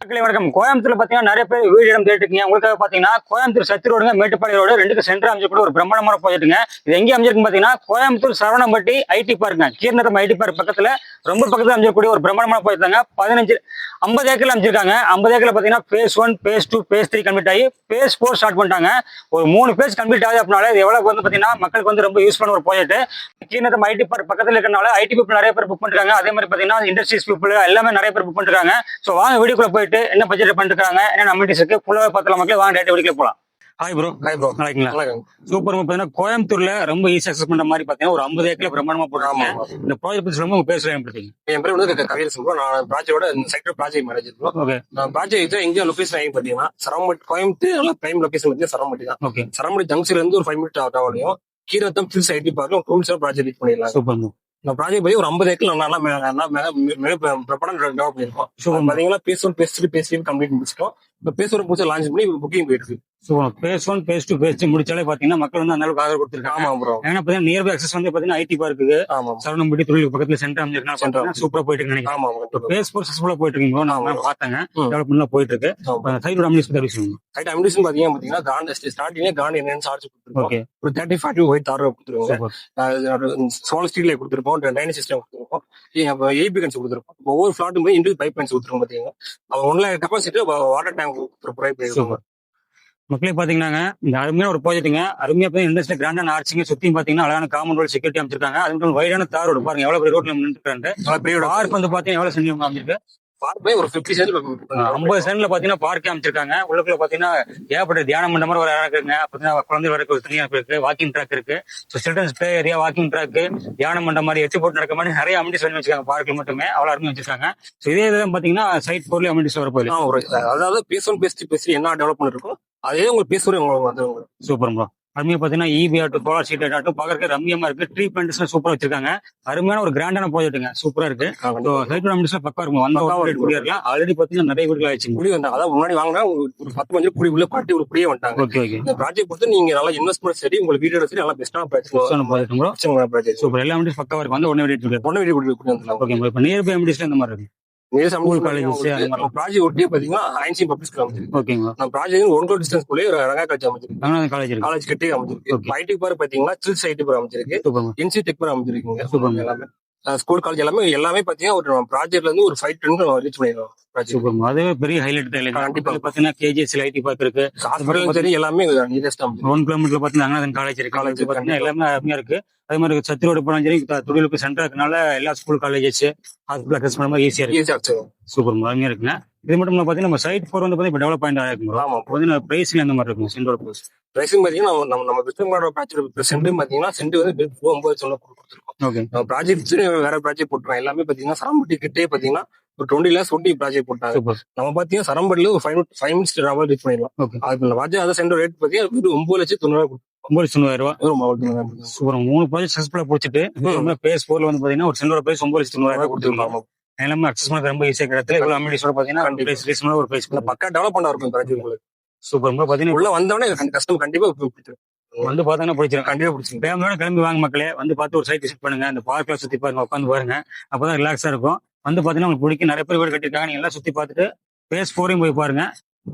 மக்களே வணக்கம். கோயம்புத்தூர்ல பாத்தீங்கன்னா நிறைய பேர் வீடு இடம் தேடிருக்கீங்க. உங்களுக்காக பாத்தீங்கன்னா கோயம்புத்தூர் சத்தி ரோடுங்க, மேட்டுப்பாளையம் ரோடு ரெண்டுக்கு சென்டர் அமைஞ்சக்கூடிய ஒரு பிரம்மாண்டமான ப்ராஜெக்ட்டுங்க. இது எங்க அமைஞ்சிருக்கு பாத்தீங்கன்னா கோயம்புத்தூர் சரவணம்பட்டி ஐடி பார்க்குங்க. கீரநத்தம் ஐடி பார்க் பக்கத்துல ரொம்ப பக்கத்துல அமைஞ்சக்கூடிய ஒரு பிரம்மாண்டமான ப்ராஜெக்ட் தாங்க. 50 ஏக்கர்ல அமைச்சிருக்காங்க. 50 ஏக்கர்ல பாத்தீங்கன்னா phase 1, phase 2, phase 3 கம்ப்ளீட் ஆகி phase 4 ஸ்டார்ட் பண்ணிட்டாங்க. ஒரு 3 பேஸ் கம்ப்ளீட் ஆகுது அப்படினால இது எவ்வளவு வந்து பாத்தீங்கன்னா மக்களுக்கு வந்து ரொம்ப யூஸ்ஃபுல்லான ஒரு ப்ராஜெக்ட். கீரநத்தம் ஐடி பார்க் பக்கத்துல இருக்கனால ஐடி பீப்புள் நிறைய பேர் புக் பண்ணிருக்காங்க. அதே மாதிரி பாத்தீங்கன்னா இண்டஸ்ட்ரீஸ் பீப்புள் எல்லாமே நிறைய பேர் புக் பண்ணிருக்காங்க. ஸோ வாங்க வீடியோக்குள்ள போயிட்டு என்ன பட்ஜெட் பண்ணிருக்காங்க, என்ன அமெனிட்டிஸ் இருக்கு, ஃபுல்லாவே பார்த்தலாம் மக்களே. வாங்க டேரக்ட் வீடியோக்குள்ள போலாம். Hi bro. நல்லா இருக்கீங்களா? சூப்பர். பாத்தீங்கன்னா கோயம்புத்தூர்ல ரொம்ப ஈஸி அக்சஸ் பண்ற மாதிரி பாத்தீங்கன்னா ஒரு 50 ஏக்கர்ல பிரமாண்டமா போடுறாங்க. இந்த ப்ராஜெக்ட் பத்தி ரொம்ப பேர் சொல்லுங்க. என் பேர் வந்து கவியல் சொல்றோம். நான் ப்ராஜெக்டோட செக்டர் ப்ராஜெக்ட் மேனேஜர். ஓகே. நான் ப்ராஜெக்ட் எங்க லொகேஷன் ஆகி பாத்தீங்கன்னா சரவணம்பட்டி, கோயம்புத்தூர் பிரைம் லொகேஷன் பாத்தீங்கன்னா சரவணம்பட்டி தான். ஓகே. சரவணம்பட்டி ஜங்ஷன்ல இருந்து ஒரு 5 மினிட் ஆகலையும் கீரத்தம் ஹில்ஸ் ஐடி பார்க்ல ஒரு ப்ராஜெக்ட் ரீச் பண்ணிடலாம். சூப்பர். இந்த ப்ராஜெக்ட் பத்தி ஒரு 50 ஏக்கர் டெவலப் பண்ணிருக்கோம். பாத்தீங்கன்னா பேஸ் 1, பேஸ் 3, பேஸ் 4 கம்ப்ளீட் முடிச்சிட்டோம். இப்ப பேஸ் 1 புதுசா லான்ச் பண்ணி புக்கிங் போயிருக்கு. phase 1, phase 2, phase 3 முடிச்சாலே பாத்தீங்கன்னா மக்கள் வந்து அந்த அளவுக்கு ஆதரவு கொடுத்திருக்காங்க. ஆமா ப்ரோ. ஏன்னா பாத்தீங்கன்னா நியர்பை அக்சஸ் வந்து பாத்தீங்கன்னா ஐடி பார்க்கு சரவணம்பட்டி தொழில் பக்கத்துல சென்டர் அமைஞ்சிருக்கா சூப்பரா போயிட்டு இருக்கு. ஆமா phase 4 சக்சஸ்ஃபுல்லா போயிட்டு இருக்கீங்க. நான் பாத்தேங்க டெவலப்மெண்ட்ல போயிட்டு இருக்கு. சைடு அமினிஷன் பத்தி சொல்லுங்க. சைடு அமினிஷன் பாத்தீங்கன்னா காண்ட் ஸ்டார்டிங்ல காண்ட் என்னன்னு சார்ஜ் கொடுத்துருக்கோம். ஒரு 30-40 ஒயிட் தார் கொடுத்துருவோம். சோலார் ஸ்டீல்ல கொடுத்துருப்போம். டைனிங் சிஸ்டம் கொடுத்துருப்போம். ஏபி கன்ஸ் கொடுத்துருப்போம். ஒவ்வொரு ஃபிளாட்டும் போய் இண்டிவிஜுவல் பைப் லைன்ஸ் கொடுத்துருவோம். பாத்தீங்கன்னா 1 லேக் கெபாசிட்டி வாட்டர் டேங்க் கொடுத்துருப்போம். மக்களே பாத்தீங்கன்னா இந்த அருமையான ஒரு ப்ராஜெக்ட்டுங்க. அருமையா இண்டஸ்ட்ரி கிராண்டான ஆர்ச்சிங்க சுத்தி பாத்தீங்கன்னா அழகான காமன் ரோட் செக்யூரிட்டி அமைச்சிருக்காங்க. அது மட்டும் வைடான தார் ரோடு பாருங்க எவ்வளவு பெரிய ரோட்ல நின்றுட்டு. பார்க் வந்து பாத்தீங்கன்னா எவ்வளவு செஞ்சு அமைச்சிருக்கு. பார்க் ஒரு 50 சென்ட்ல பாத்தீங்கன்னா பார்க் அமைச்சிருக்காங்க. உள்ளுக்குள்ள பாத்தீங்கன்னா ஏகப்பட்ட தியானம் பண்ற மாதிரி ஒரு இடம் இருக்குங்க. பாத்தீங்கன்னா குழந்தை வரக்கு ஒரு தனியா இருக்கு. வாக்கிங் ட்ராக் இருக்கு. Children's play area, walking track, தியானம் பண்ற மாதிரி எட்டு போட்டு நடக்க மாதிரி நிறைய அமினிட்டிஸ் பண்ணி வச்சிருக்காங்க. பார்க்ல மட்டுமே அவ்வளவு அருமையா வச்சிருக்காங்க. இதே இதுதான் பாத்தீங்கன்னா சைட் 4 அமினிட்டிஸ் வர போகுது. அதாவது பேஸ் 1, பேஸ் 2, பேஸ் 3 என்ன டெவலப்மெண்ட் இருக்கும் அதே உங்களுக்கு பேசுறேன் உங்களுக்கு. Super bro. அருமையா பாத்தீங்கன்னா இபி ஆட்டும் சோலார் ஷீட் ஆட்டும் பாக்குறதுக்கு ரம்மியமா இருக்கு. ட்ரீ பிளான்டேஷன் சூப்பரா வச்சிருக்காங்க. அருமையான ஒரு கிராண்டான ப்ராஜெக்ட்டுங்க. சூப்பரா இருக்கு. பக்கா இருக்கும். ஆல்ரெடி பாத்தீங்கன்னா நிறைய வீடுகள் ஆயிடுச்சு. குடி வந்தாங்க. அதான் முன்னாடி வாங்கினா ஒரு 10 குடி உள்ள பாட்டி ஒரு குடியே வந்தாங்க. Okay okay. இந்த ப்ராஜெக்ட் பொறுத்து நீங்க நல்லா இன்வெஸ்ட்மெண்ட் சரி உங்களுக்கு வீடியோ சரி நல்லா பெஸ்டான ப்ராஜெக்ட். சூப்பர். எல்லா அமினிட்டிஸ் பக்கவா இருக்கு. வந்து ஒன்னு வீடு வந்துடலாம். ஓகே. இப்ப நியர்பை அமினிட்டிஸ் இந்த மாதிரி இருக்கு. ப்ராஜெக்ட் ஒட்டி பாத்தீங்கன்னா ஐன்சி பப்ளிக் ஸ்கூல் அமைச்சிருக்கு. ஓகேங்களா. நம்ம ப்ராஜெக்ட் 1 கிலோ டிஸ்டன்ஸ் குள்ளே ஒரு ரங்கா காலேஜ் அமைச்சிருக்கு. காலேஜ் கிட்டே அமைச்சிருக்கு. ஐடி பார்க் பாத்தீங்கன்னா சில்ஸ் ஐடி பார்க் அமைச்சிருக்கு. இன்சி டெக் பார்க் அமைச்சிருக்குங்க. சூப்பர். எல்லாமே ஸ்கூல் காலேஜ் எல்லாமே பாத்தீங்கன்னா ஒரு ப்ராஜெக்ட்ல இருந்து ஒரு 5 டன் ரீச் பண்ணிடலாம். அதுவே பெரிய ஹைலைட். கண்டிப்பா பாத்தீங்கன்னா கேஜிஎஸ் ஐடி பார்க் இருக்கு. சரி எல்லாமே 1 கிலோமீட்டர்ல பாத்தீங்கன்னா காலேஜ் இருக்கு. காலேஜ் பாத்தீங்கன்னா எல்லாமே அருமையா இருக்கு. அதே மாதிரி சத்தி ரோடு போனாலும் சரி தொழிலுக்கு சென்டர் இருக்கனால எல்லா ஸ்கூல் காலேஜஸ் ஹாஸ்பிட்டல் அக்சஸ் பண்ண மாதிரி ஈஸியா இருக்கு. சூப்பர். அருமையா இருக்குங்க. இது மட்டும் பாத்தீங்கன்னா நம்ம சைட் 4 வந்து பாத்தீங்கன்னா டெவலப் பாயிண்ட் ஆயிருக்கும். பிரைஸ்ல அந்த மாதிரி இருக்கும். சென்டோட பிரைசிங் பாத்தீங்கன்னா நம்ம சென்ட் பாத்தீங்கன்னா சென்ட் வந்து 9 சொல்ல கொடுத்துருக்கோம். ஓகே. ப்ராஜெக்ட் வேற ப்ராஜெக்ட் போட்டுருவோம். எல்லாமே பாத்தீங்கன்னா சரம்பட்டி கிட்டே பாத்தீங்கன்னா ஒரு 20 lakhs ப்ராஜெக்ட் போட்டாங்க. நம்ம பாத்தீங்கன்னா சரம்பட்டில ஒரு 5 minutes டிராவல் ரீச் பண்ணிடலாம். அது சென்ட் ரேட் பாத்தீங்கன்னா 9,90,000 சூப்பர். 3 ப்ராஜெக்ட் சக்சஸ்ஃபுல்லா போச்சுட்டு பேஸ் 4 வந்து பாத்தீங்கன்னா ஒரு சென்டோட பிரைஸ் 9,90,000 கொடுத்துருக்காங்க. எல்லாமே அக்சஸ் பண்ண ரொம்ப ஈஸியா இடத்துல இவ்வளவு அமினிட்டிஸோட பாத்தீங்கன்னா ஒரு பிரைஸ் பக்கா டெவலப் பண்ண இருக்கும் ப்ராஜெக்ட் உங்களுக்கு. சூப்பர். பாத்தீங்கன்னா உள்ள வந்தவனே கஸ்டமர் கண்டிப்பா வந்து பாத்தீங்கன்னா பிடிச்சிடும். கண்டிப்பா பிடிச்சிடும். ஃபேமிலியோட கிளம்பி வாங்க மக்களே. வந்து பார்த்து ஒரு சைட் விசிட் பண்ணுங்க. அந்த பார்க்ல சுத்தி பாருங்க, உட்காந்து பாருங்க. அப்பதான் ரிலாக்ஸா இருக்கும். வந்து பாத்தீங்கன்னா உங்களுக்கு பிடிக்கும். நிறைய பேர் வீடு கட்டிருக்காங்க. நீங்க எல்லாம் சுத்தி பார்த்துட்டு பேஸ் 4 போய் பாருங்க.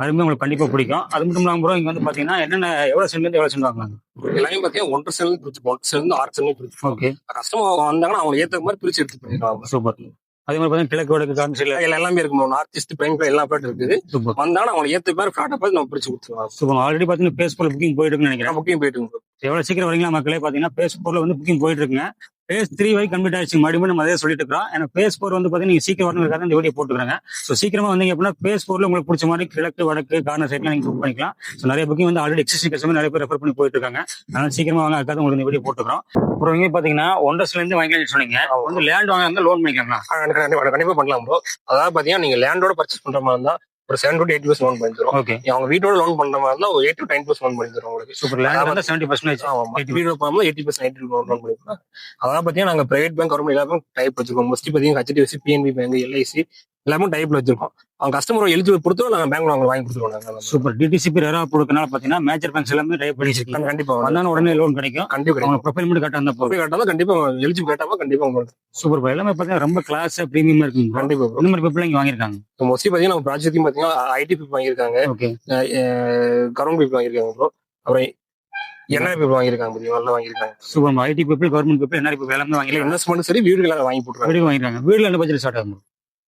அதுமே உங்களுக்கு கண்டிப்பா பிடிக்கும். அது மட்டும் இல்லாம ப்ரோ இங்க வந்து பாத்தீங்கன்னா என்னென்ன எவ்வளவு சென்ட் எவ்வளவு சென்ட் வாங்கலாம் எல்லாமே பாத்தீங்கன்னா 1.5 சென்ட் பிரிச்சு 1 சென்ட் 6 சென்ட் பிரிச்சு. ஓகே. கஸ்டமர் வந்தாங்கன்னா அவங்க ஏத்த மாதிரி பிரிச்சு எடுத்து பண்ணிடுவாங்க. சூப்பர். அதே மாதிரி பாத்தீங்கன்னா கிழக்கு வடக்கு காமிச்சில எல்லாமே இருக்கும். நார்த் ஈஸ்ட் பிரைம் எல்லா பிளாட் இருக்குது. வந்தாங்கன்னா அவங்க ஏத்த மாதிரி பிளாட்டை பார்த்து நம்ம பிரிச்சு கொடுத்துருவாங்க. சூப்பர். ஆல்ரெடி பாத்தீங்கன்னா பேஸ் 4 புக்கிங் போயிட்டு இருக்குன்னு நினைக்கிறேன். புக்கிங் போயிட்டு இருக்கு. எவ்வளவு சீக்கிரம் வரீங்களா மக்களே. பாத்தீங்கன்னா பேஸ் 4 வந்து புக்கிங் போயிட்டு இருக்குங்க. பேஸ் 3 வரை கம்ப்ளீட் ஆயிடுச்சு. மறுபடியும் நம்ம அதே சொல்லிட்டு இருக்கோம். ஏன்னா பேஸ் 4 வந்து பாத்தீங்கன்னா நீங்க சீக்கிரம் வரணுங்கிறத இந்த வீடியோ போட்டுக்கிறாங்க. ஸோ சீக்கிரமா வந்தீங்க அப்படின்னா பேஸ் 4 உங்களுக்கு பிடிச்ச மாதிரி கிழக்கு வடக்கு கார்னர் சைட்ல நீங்க புக் பண்ணிக்கலாம். ஸோ நிறைய புக்கிங் வந்து ஆல்ரெடி எக்ஸிஸ்டிங் கஸ்டமர் நிறைய பேர் ரெஃபர் பண்ணி போயிட்டு இருக்காங்க. அதனால சீக்கிரமா வாங்க. அதுக்காக உங்களுக்கு இந்த வீடியோ போட்டுக்கிறோம். அப்புறம் இங்க பாத்தீங்கன்னா 1.5 இருந்து வாங்கலாம்னு சொன்னீங்க. வந்து லேண்ட் வாங்க லோன் பண்ணிக்கலாம். கண்டிப்பா பண்ணலாம் ப்ரோ. அதாவது பாத்தீங்கன்னா நீங்க லேண்டோட பர்ச்சேஸ் பண்ற மாதிரி இருந்தா ஒரு 7 to 8% லோன் பண்ணி தரும். ஓகே. அவங்க வீட்டோட லோன் பண்ற மாதிரி இருந்தா ஒரு 8 to 9% லோன் பண்ணி தரும் உங்களுக்கு. சூப்பர். லேண்ட் 70%. வீடியோ போகும்போது 80% லோன் பண்ணிக்கலாம். அதான் பாத்தீங்கன்னா நாங்க பிரைவேட் பேங்க் கவர்மெண்ட் எல்லாமே டைப் வச்சிருக்கோம். மோஸ்ட்லி பாத்தீங்கன்னா HDFC, PNB பேங்க், LIC எல்லாமே டைப்ல வச்சிருக்கோம். அவங்க கஸ்டமர் எலிஜிபிள் பொறுத்தவரை நாங்க பேங்க்ல அவங்க வாங்கி கொடுத்துருவோம் நாங்க. சூப்பர். டிடிசிபி ரெரா கொடுக்கறனால பாத்தீங்கன்னா மேஜர் பேங்க்ஸ் எல்லாமே டைப் பண்ணி வச்சிருக்கீங்க. கண்டிப்பா வந்தாலும் உடனே லோன் கிடைக்கும். கண்டிப்பா அவங்க ப்ரொஃபைல் மட்டும் கரெக்டா இருந்தா போதும். கட்டாம கண்டிப்பா எலிஜிபிள் கேட்டாம கண்டிப்பா உங்களுக்கு. Super bro. எல்லாமே பாத்தீங்கன்னா ரொம்ப கிளாஸ் பிரீமியமா இருக்குங்க. கண்டிப்பா bro. இந்த மாதிரி பீப்பிள் இங்க வாங்கியிருக்காங்க. மோஸ்ட்லி பாத்தீங்கன்னா நம்ம ப்ராஜெக்ட்லயும் பாத்தீங்கன்னா ஐடி பீப்புள் வாங்கியிருக்காங்க, ஓகே. கவர்மெண்ட் பீப்புள் வாங்கியிருக்காங்க ப்ரோ. அப்புறம் என்ஆர் பீப்புள் வாங்கியிருக்காங்க, பாத்தீங்கன்னா நல்லா வாங்கியிருக்காங்க. Super. IT people, government people, NRI people எல்லாமே வாங்கிருக்காங்க. இன்வெஸ்ட்மெண்ட் சரி வீடு எல்லாம் வாங்கி போட்டுருக்காங்க. வீடு வாங்கிருக்காங்க. வீடுல என்ன பட்ஜெட் ஸ்டார்ட் ஆகும்?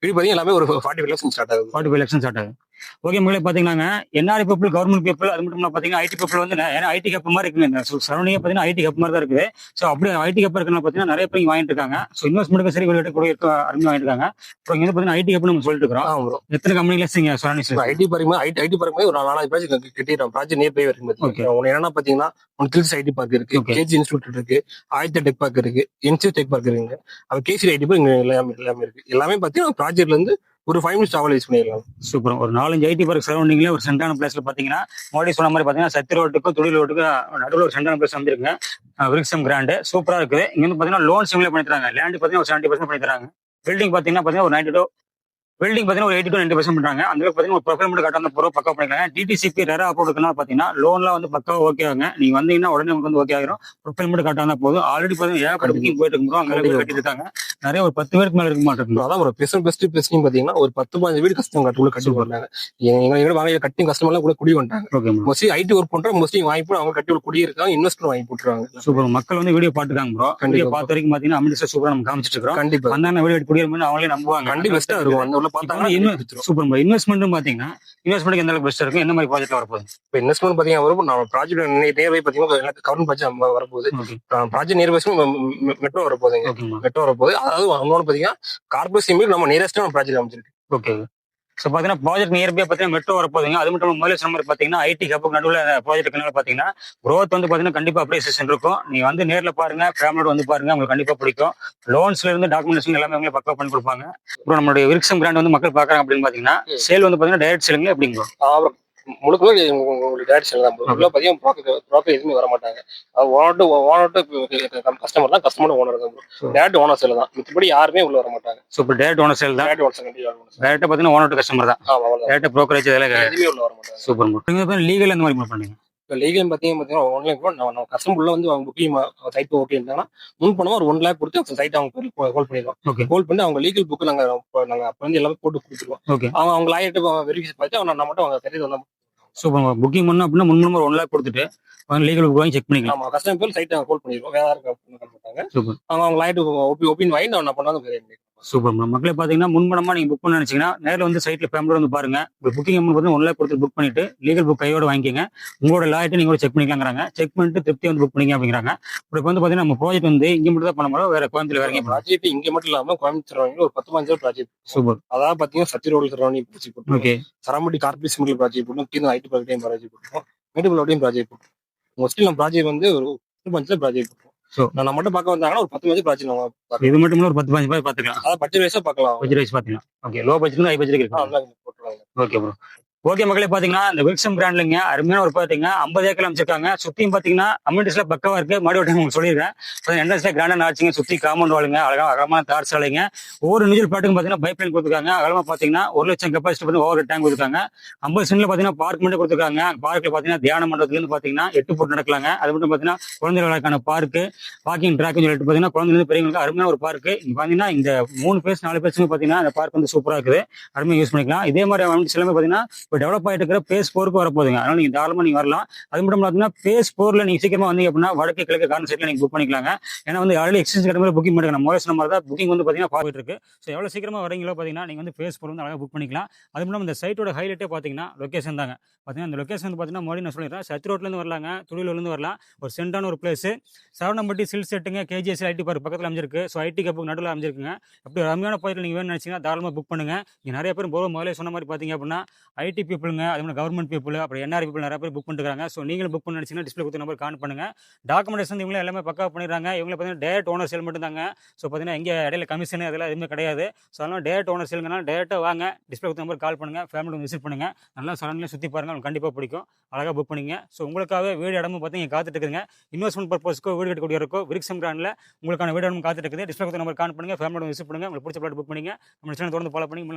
வீடு பாத்தீங்கன்னா எல்லாமே ஒரு 45 lakhs ஸ்டார்ட் ஆகுது. 45 lakhs ஸ்டார்ட் ஆகும். ஓகே மக்களே, பாத்தீங்கன்னா என்ஆர்ஐ பீப்பிள், கவர்மெண்ட் பீப்பிள், அது மட்டும் இல்லாம பாத்தீங்கன்னா ஐடி பீப்பிள் வந்து ஏன்னா ஐடி ஹப் மாதிரி இருக்குங்க. இந்த சரௌண்டிங்கே பாத்தீங்கன்னா ஐடி ஹப் மாதிரி தான் இருக்குது. ஸோ அப்படி ஐடி ஹப் இருக்கனால பாத்தீங்கன்னா நிறைய பேர் வாங்கிட்டு இருக்காங்க. ஸோ இன்வெஸ்ட்மெண்ட்டுக்கு சரி வெளியிட்ட கூட அருமையாக வாங்கிட்டு இருக்காங்க. அப்புறம் இங்க வந்து பாத்தீங்கன்னா ஐடி ஹப் நம்ம சொல்லிட்டு இருக்கிறோம். எத்தனை கம்பெனில இங்க சரௌண்டிங்ஸ் ஐடி பார்க்கும்போது ஒரு 4 ப்ராஜெக்ட் கட்டிடுறோம். ப்ராஜெக்ட் நியர் பை இருக்கு. ஒன்னு என்னன்னா பாத்தீங்கன்னா கில்ஸ் ஐடி பார்க் இருக்கு, கேஜி இன்ஸ்டியூட் இருக்கு, ஆயுத டெக் பார்க் இருக்கு, என்சி டெக் பார்க் இருக்குங்க. அப்ப கேசி ஐடி பார்க் எல்லாமே இருக்கு. எல்லாமே பாத்தீங்கன்னா ப்ராஜெக்ட்ல இருந்து ஒரு 5 minutes டிராவல் யூஸ் பண்ணிடலாம். சூப்பர். ஒரு 4-5 ஐடி பார்க் சரௌண்டிங்ல ஒரு சென்டான பிளேஸ்ல பாத்தீங்கன்னா மோடி சொன்ன மாதிரி பாத்தீங்கன்னா சத்தி ரோட்டுக்கும் துடி ரோட்டுக்கும் நடுவில் ஒரு சென்டான பிளேஸ் வந்துருக்குங்க. விருக்ஷம் கிராண்ட் சூப்பரா இருக்குது. இங்க வந்து பாத்தீங்கன்னா லோன் சிம்லே பண்ணி தராங்க. லேண்ட் பாத்தீங்கன்னா ஒரு 70% பண்ணி தராங்க. பில்டிங் பாத்தீங்கன்னா ஒரு 92 பில்டிங் பாத்தீங்கன்னா ஒரு 80 to 90% பண்றாங்க. அந்த பாத்தீங்கன்னா ஒரு ப்ரொஃபைல் மட்டும் கட்டாத பொருள் பக்கா பண்ணிக்கலாம். டிடிசிபி ரெரா அப்ரூவ் இருக்குன்னா பாத்தீங்கன்னா லோன்லாம் வந்து பக்கா ஓகே ஆகுங்க. நீங்க வந்தீங்கன்னா உடனே உங்களுக்கு வந்து ஓகே ஆகிரும். ப்ரொஃபைல் மட்டும் கட்டாத போதும். ஆல்ரெடி பாத்தீங்கன்னா ஏகப்பட்ட புக்கிங் போயிட்டு இருக்கும். அங்க கட்டி இருக்காங்க. நிறைய ஒரு 10 பேருக்கு மேல இருக்க மாட்டேங்குது. அதான் ஒரு பெஸ்ட் பாத்தீங்கன்னா ஒரு 10-15 வீடு கஸ்டமர் கட்டி வந்தாங்க. எங்க வாங்க கட்டி கஸ்டமர் எல்லாம் கூட குடி வந்தாங்க. ஓகே. மோஸ்ட்லி ஐடி ஒர்க் பண்றோம். மோஸ்ட்லி வாங்கி போய் அவங்க கட்டி குடி இருக்காங்க, இன்வெஸ்ட்மெண்ட் வாங்கி போட்டுருவாங்க. சூப்பர். மக்கள் வந்து வீடியோ பாத்துக்காங்க ப்ரோ. வீடியோ பார்த்த வரைக்கும் பாத்தீங்கன்னா அமினிஸ்டர் சூப்பரா நம்ம காமிச்சிட்டு இருக்கோம். கண்டிப்பா வந்தாங்க வீடியோ குடியிருமே அவங்களே நம்புவாங்க. கண்டிப்பா பெஸ்டா இருக்கும். அந்த உள்ள பார்த்தாங்கன்னா சூப்பர். இன்வெஸ்ட்மெண்ட் பாத்தீங்கன்னா இன்வெஸ்ட்மெண்ட் எந்த அளவுக்கு பெஸ்ட் இருக்கும்? என்ன மாதிரி ப்ராஜெக்ட் வரப்போகுது? இப்போ இன்வெஸ்ட்மெண்ட் பாத்தீங்கன்னா நம்ம ப்ராஜெக்ட் நியர்பை பாத்தீங்கன்னா கவர்மெண்ட் ப்ராஜெக்ட் வரப்போகுது. ப்ராஜெக்ட் நியர்பை மெட்ரோ வரப்போகுதுங்க. மெட்ரோ வரப்போகுது. அதாவது அவங்களோட பாத்தீங்கன்னா கார்பரேஷன் நம்ம நியரஸ்டா ப்ராஜெக்ட் அமைச்சிருக்கு. ஓகே. ஸோ பார்த்தீங்கன்னா ப்ராஜெக்ட் நியர்பை பார்த்தீங்கன்னா மெட்ரோ வரப்போகுதுங்க. அது மட்டும் முதல்ல சொன்ன மாதிரி பார்த்தீங்கன்னா ஐடி ஹப்புக்கு நடுவில் ப்ராஜெக்ட் இருக்கனால பார்த்தீங்கன்னா க்ரோத் வந்து பார்த்தீங்கன்னா கண்டிப்பாக அப்ரிசியேஷன் இருக்கும். நீங்கள் வந்து நேரில் பாருங்க, ஃபேமிலியோட வந்து பாருங்க, உங்களுக்கு கண்டிப்பாக பிடிக்கும். லோன்ஸ்ல இருந்து டாக்குமெண்டேஷன் எல்லாமே அவங்களே பக்கா பண்ணி கொடுப்பாங்க. அப்புறம் நம்மளுடைய விருக்ஷம் பிராண்ட் வந்து மக்கள் பார்க்குறாங்க அப்படின்னு பார்த்தீங்கன்னா சேல் வந்து பார்த்தீங்கன்னா டைரக்ட் சேலுங்களா எப்படிங்க? முழுக்க உங்களுக்கு டேரக்ட் தான். உள்ள பாத்தீங்கன்னா ப்ராப்பர் எதுவுமே வர மாட்டாங்க. ஓனர் கஸ்டமர் தான், கஸ்டமர் ஓனர் தான். டேரக்ட் ஓனர் சேல் தான். மத்தபடி யாருமே உள்ள வர மாட்டாங்க. சூப்பர். டேரக்ட் ஓனர் சேல் தான். டேரக்டா பாத்தீங்கன்னா ஓனர் டு கஸ்டமர் தான். டேரக்ட் புரோக்கரேஜ் இதெல்லாம் எதுவுமே உள்ள வர மாட்டாங்க. சூப்பர். நீங்க லீகல் அந்த மாதிரி பண்ணுங்க. லீகல் பாத்தீங்கன்னா ஆன்லைன் கூட நம்ம கஸ்டமர் உள்ள வந்து அவங்க புக்கிங் சைட் ஓகே இருந்தாங்கன்னா முன் பணமா ஒரு 1 lakh கொடுத்து சைட் அவங்க ஹோல்ட் பண்ணிடுவோம். ஹோல்ட் பண்ணி அவங்க லீகல் புக் நாங்க அப்ப வந்து எல்லாமே போட்டு கொடுத்துருவோம். அவங்க லாயர்ட்டு வெரிஃபிகேஷன் பார்த்து அவங்க மட்டும் அவங்க தெரியுது வந்தா. சூப்பர். புக்கிங் பண்ணா அப்படின்னா முன் 1 lakh கொடுத்துட்டு லீகல் புக் வாங்கி செக் பண்ணிக்கலாம். ஆமா, கஸ்டமர் பேர் சைட் ஹோல்ட் பண்ணிடுவோம். வேற யாருக்கு அவங்க லாயர்ட்டு ஒப்பீன் வாங்கி நான் பண்ணாலும். சூப்பர். மக்களே பாத்தீங்கன்னா முன்பணமா நீங்க புக் பண்ண நினைச்சீங்கன்னா நேரில் வந்து சைட்ல ஃபேமிலியோட வந்து பாருங்க. புக்கிங் அமௌண்ட் வந்து 1 lakh கொடுத்து புக் பண்ணிட்டு லீகல் புக் கையோட வாங்கிக்கங்க. உங்களோட லாயர்ட்டு நீங்க செக் பண்ணிக்கலாங்கிறாங்க. செக் பண்ணிட்டு திருப்தி வந்து புக் பண்ணிங்க அப்படிங்கிறாங்க. இப்போ வந்து பாத்தீங்கன்னா நம்ம ப்ராஜெக்ட் வந்து இங்க மட்டும் தான் பண்ண முடியும், வேற கோயம்புத்தூர் வேற ப்ராஜெக்ட் இங்க மட்டும் இல்லாம கோயம்புத்தூர் ஒரு 10-15 ப்ராஜெக்ட். சூப்பர். அதாவது பாத்தீங்கன்னா சத்தி ரோடு சரௌண்டிங் ப்ராஜெக்ட் போட்டோம். ஓகே. சரமட்டி கார்பரேஷன் ப்ராஜெக்ட் போட்டோம். கீழே ஐடி ப்ராஜெக்ட் போட்டோம். மேட்டுப்பாளையம் ப்ராஜெக்ட் போட்டோம். மோஸ்ட்லி நம்ம ப்ராஜெக்ட் வந்து ஒரு 10 ப்ராஜெக்ட் போட்டோம். நம்ம மட்டும் பார்க்க வந்தாங்கன்னா ஒரு 10 ப்ராஜெக்ட் நம்ம இது மட்டும் ஒரு 10-15 பேர் பாத்துக்கலாம். அதாவது பட்ஜெட் வைஸா பார்க்கலாம். பட்ஜெட் வைஸ் பாத்தீங்கன்னா okay. Low budget high budget இருக்கு. Okay bro. ஓகே மக்களே, பாத்தீங்கன்னா இந்த விருக்ஷம் பிராண்ட்லங்க அருமையான ஒரு பாத்தீங்கன்னா 50 ஏக்கர் அமைச்சிருக்காங்க. சுத்தியும் பாத்தீங்கன்னா அமெனிட்டிஸ்ல பக்கவா இருக்கு. மறுபடியும் உங்களுக்கு சொல்லியிருக்கேன். என்ட்ரன்ஸ்ல கிராண்டா ஆச்சுங்க. சுத்தி காம்பவுண்ட் வாளுங்க, அகலமான தார் சாலைங்க. ஒவ்வொரு இண்டிவிஜுவல் பாட்டுக்கும் பாத்தீங்கன்னா பைப் லைன் கொடுத்துருக்காங்க. அகலமா பாத்தீங்கன்னா 1 லட்சம் கெப்பாசிட்டி பண்ணி ஓவர் டேங்க் கொடுத்துருக்காங்க. 50 சென்ட்ல பாத்தீங்கன்னா பார்க் மட்டும் கொடுத்துருக்காங்க. பார்க்ல பாத்தீங்கன்னா தியான மண்டபத்துல இருந்து பாத்தீங்கன்னா 8 ஃபுட் நடக்கலாங்க. அது மட்டும் பாத்தீங்கன்னா குழந்தைகளுக்கான பார்க்கு, வாக்கிங் ட்ராக் சொல்லிட்டு பாத்தீங்கன்னா குழந்தைங்க பெரியவங்களுக்கு அருமையான ஒரு பார்க்கு. இங்க பாத்தீங்கன்னா இந்த 3 பேஸ் 4 பேஸுமே பாத்தீங்கன்னா அந்த பார்க் வந்து சூப்பரா இருக்குது. அருமையா யூஸ் பண்ணிக்கலாம். இதே மாதிரி அமெனிட்டிஸ் எல்லாமே பாத்தீங்கன்னா இப்போ டெவலப் ஆயிட்டு இருக்கிற பேஸ் 4க்கு வரப்போகுதுங்க. அதனால நீங்க தாராளமா நீங்க வரலாம். அது மட்டும் பாத்தீங்கன்னா பேஸ் 4ல நீங்க சீக்கிரமா வந்தீங்க அப்படின்னா வடக்கு கிழக்கு கார்னர் சைட்ல நீங்க புக் பண்ணிக்கலாங்க. ஏன்னா வந்து ஆல்ரெடி எக்ஸ்சேஞ்ச் கட்ட மாதிரி புக்கிங் பண்ணிக்கலாம். மொபைல் நம்பர் தான் புக்கிங் வந்து பாத்தீங்கன்னா போயிட்டு இருக்கு. ஸோ எவ்வளவு சீக்கிரமா வரீங்களோ பாத்தீங்கன்னா நீங்க வந்து பேஸ் 4 வந்து அழகா புக் பண்ணிக்கலாம். அது மட்டும் இந்த சைட்டோட ஹைலைட்டே பாத்தீங்கன்னா லொகேஷன் தாங்க. பாத்தீங்கன்னா இந்த லொகேஷன் வந்து பாத்தீங்கன்னா மறுபடியும் நான் சொல்லிடுறேன். சத்தி ரோட்ல இருந்து வரலாங்க, துடியூர்ல இருந்து வரலாம். ஒரு சென்டான ஒரு பிளேஸ். சரவணம்பட்டி சில் செட்டுங்க, கேஜிஎஸ் ஐடி பார்க் பக்கத்துல அமைஞ்சிருக்கு. ஸோ ஐடி கப்புக்கு நடுவில் அமைஞ்சிருக்குங்க. அப்படி ஒரு அருமையான பாயிண்ட் நீங்க வேணும்னு நினைச்சீங்கன்னா தாராளமா புக் பண்ணுங்க. இங்க நிறைய பேர் முதல்ல சொன்ன மாதிரி பாத்தீங்க அப்படின்னா ஐடி ஐடி பீப்புளுங்க, அதே மாதிரி கவர்மெண்ட் பீப்புள், அப்புறம் என்ஆர் பீப்புள் நிறைய பேர் புக் பண்ணிருக்காங்க. ஸோ நீங்களும் புக் பண்ண நினச்சிங்கன்னா டிஸ்பிளே கொடுத்த நம்பர் கான் பண்ணுங்க. டாக்குமெண்டேஷன் இவங்களே எல்லாமே பக்கா பண்ணிடுறாங்க. இவங்கள பார்த்தீங்கன்னா டேரக்ட் ஓனர் சேல் மட்டும் தாங்க. ஸோ பார்த்தீங்கன்னா எங்கே இடையில கமிஷன் அதெல்லாம் எதுவுமே கிடையாது. ஸோ அதனால் டேரக்ட் ஓனர் சேலுங்கனால டேரெக்டாக வாங்க, டிஸ்பிளே கொடுத்த நம்பர் கால் பண்ணுங்க, ஃபேமிலி வந்து விசிட் பண்ணுங்க, நல்லா சரௌண்டில் சுற்றி பாருங்க, உங்களுக்கு கண்டிப்பாக பிடிக்கும். அழகாக புக் பண்ணிங்க. ஸோ உங்களுக்காகவே வீடு இடமும் பார்த்தீங்க காத்துட்டு இருக்குதுங்க. இன்வெஸ்ட்மெண்ட் பர்பஸ்க்கோ வீடு கட்டக்கூடிய இருக்கோ விருக்ஷம் கிராண்டில் உங்களுக்கான வீடு இடமும் காத்துட்டு இருக்குது. டிஸ்பிளே கொடுத்த நம்பர் கான் பண்ணுங்க, ஃபேமிலி வந்து விசிட் பண்ணுங்க, உங்களுக்கு பிடிச்ச பிளாட் புக் பண்ணிங்க. நம்ம சேனல் தொடர்ந்து ஃபாலோ பண்ணி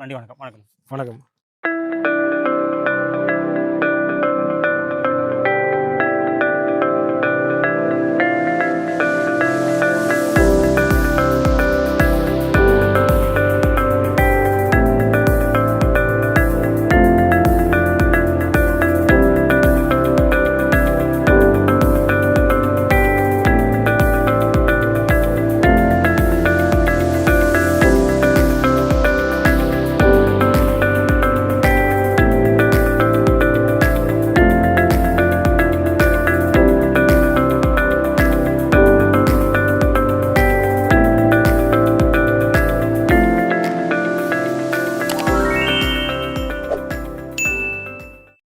நன்றி, வணக்கம். வணக்கம்.